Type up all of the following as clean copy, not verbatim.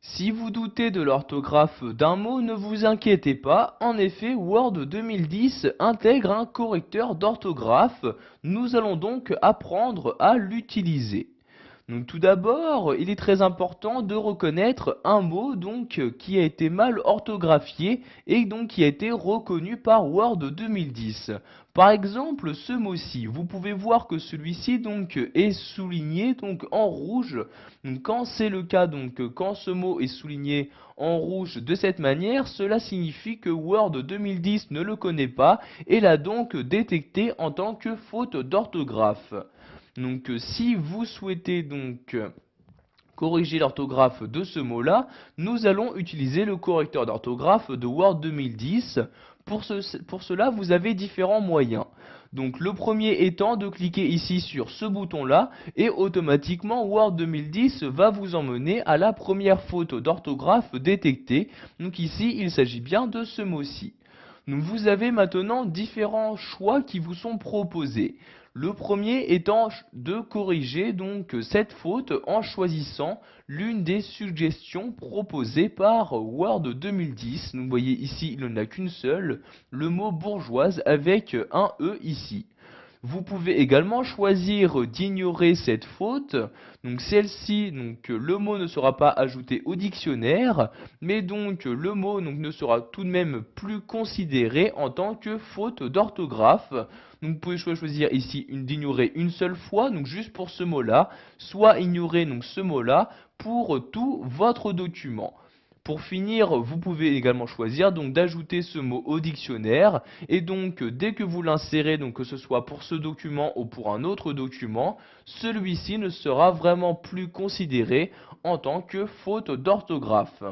Si vous doutez de l'orthographe d'un mot, ne vous inquiétez pas. En effet, Word 2010 intègre un correcteur d'orthographe. Nous allons donc apprendre à l'utiliser. Donc tout d'abord, il est très important de reconnaître un mot qui a été mal orthographié et donc qui a été reconnu par Word 2010. Par exemple, ce mot-ci, vous pouvez voir que celui-ci est souligné en rouge. Donc, quand c'est le cas, quand ce mot est souligné en rouge de cette manière, cela signifie que Word 2010 ne le connaît pas et l'a donc détecté en tant que faute d'orthographe. Si vous souhaitez corriger l'orthographe de ce mot-là, nous allons utiliser le correcteur d'orthographe de Word 2010. Pour cela, vous avez différents moyens. Donc le premier étant de cliquer ici sur ce bouton-là et automatiquement Word 2010 va vous emmener à la première faute d'orthographe détectée. Donc ici, il s'agit bien de ce mot-ci. Donc vous avez maintenant différents choix qui vous sont proposés. Le premier étant de corriger cette faute en choisissant l'une des suggestions proposées par Word 2010. Vous voyez ici, il n'y en a qu'une seule, le mot bourgeoise avec un E ici. Vous pouvez également choisir d'ignorer cette faute. Donc celle-ci, le mot ne sera pas ajouté au dictionnaire, mais le mot ne sera tout de même plus considéré en tant que faute d'orthographe. Donc vous pouvez choisir ici d'ignorer une seule fois, donc juste pour ce mot-là, soit ignorer ce mot-là pour tout votre document. Pour finir, vous pouvez également choisir d'ajouter ce mot au dictionnaire et dès que vous l'insérez, que ce soit pour ce document ou pour un autre document, celui-ci ne sera vraiment plus considéré en tant que faute d'orthographe.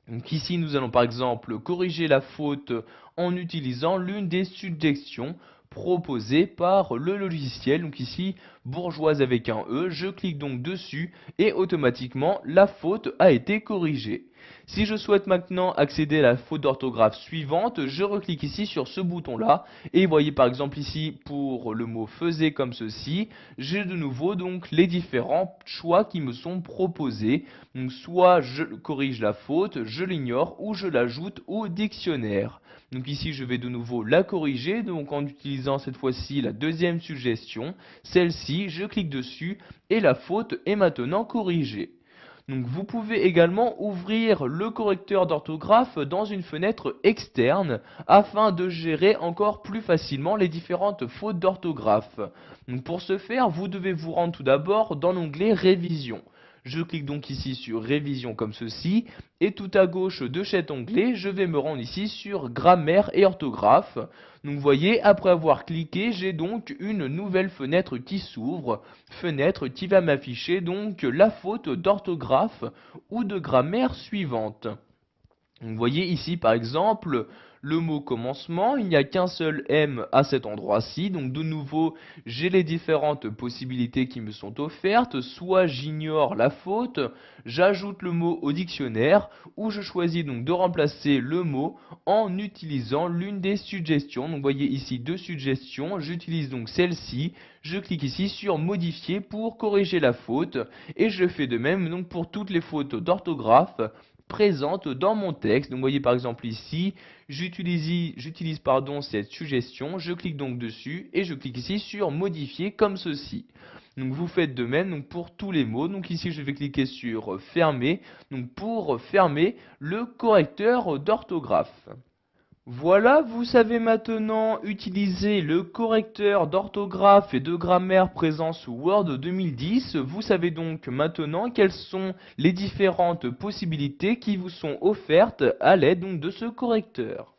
Donc ici, nous allons par exemple corriger la faute en utilisant l'une des suggestions proposées par le logiciel. Donc ici, bourgeoise avec un E, je clique donc dessus et automatiquement la faute a été corrigée. Si je souhaite maintenant accéder à la faute d'orthographe suivante, je reclique ici sur ce bouton-là et voyez par exemple ici pour le mot faisait comme ceci, j'ai de nouveau les différents choix qui me sont proposés. Donc soit je corrige la faute, je l'ignore ou je l'ajoute au dictionnaire. Donc ici je vais de nouveau la corriger en utilisant cette fois-ci la deuxième suggestion. Celle-ci, je clique dessus et la faute est maintenant corrigée. Donc vous pouvez également ouvrir le correcteur d'orthographe dans une fenêtre externe afin de gérer encore plus facilement les différentes fautes d'orthographe. Donc pour ce faire, vous devez vous rendre tout d'abord dans l'onglet Révision. Je clique donc ici sur Révision comme ceci et tout à gauche de cet onglet, je vais me rendre ici sur Grammaire et orthographe. Donc vous voyez, après avoir cliqué, j'ai donc une nouvelle fenêtre qui s'ouvre, fenêtre qui va m'afficher la faute d'orthographe ou de grammaire suivante. Vous voyez ici par exemple le mot commencement, il n'y a qu'un seul M à cet endroit-ci, donc de nouveau j'ai les différentes possibilités qui me sont offertes, soit j'ignore la faute, j'ajoute le mot au dictionnaire, ou je choisis de remplacer le mot en utilisant l'une des suggestions. Donc vous voyez ici deux suggestions, j'utilise donc celle-ci, je clique ici sur modifier pour corriger la faute, et je fais de même pour toutes les fautes d'orthographe présente dans mon texte. Donc vous voyez par exemple ici, j'utilise cette suggestion, je clique donc dessus et je clique ici sur modifier comme ceci. Donc vous faites de même pour tous les mots. Donc ici je vais cliquer sur fermer pour fermer le correcteur d'orthographe. Voilà, vous savez maintenant utiliser le correcteur d'orthographe et de grammaire présent sous Word 2010. Vous savez donc maintenant quelles sont les différentes possibilités qui vous sont offertes à l'aide de ce correcteur.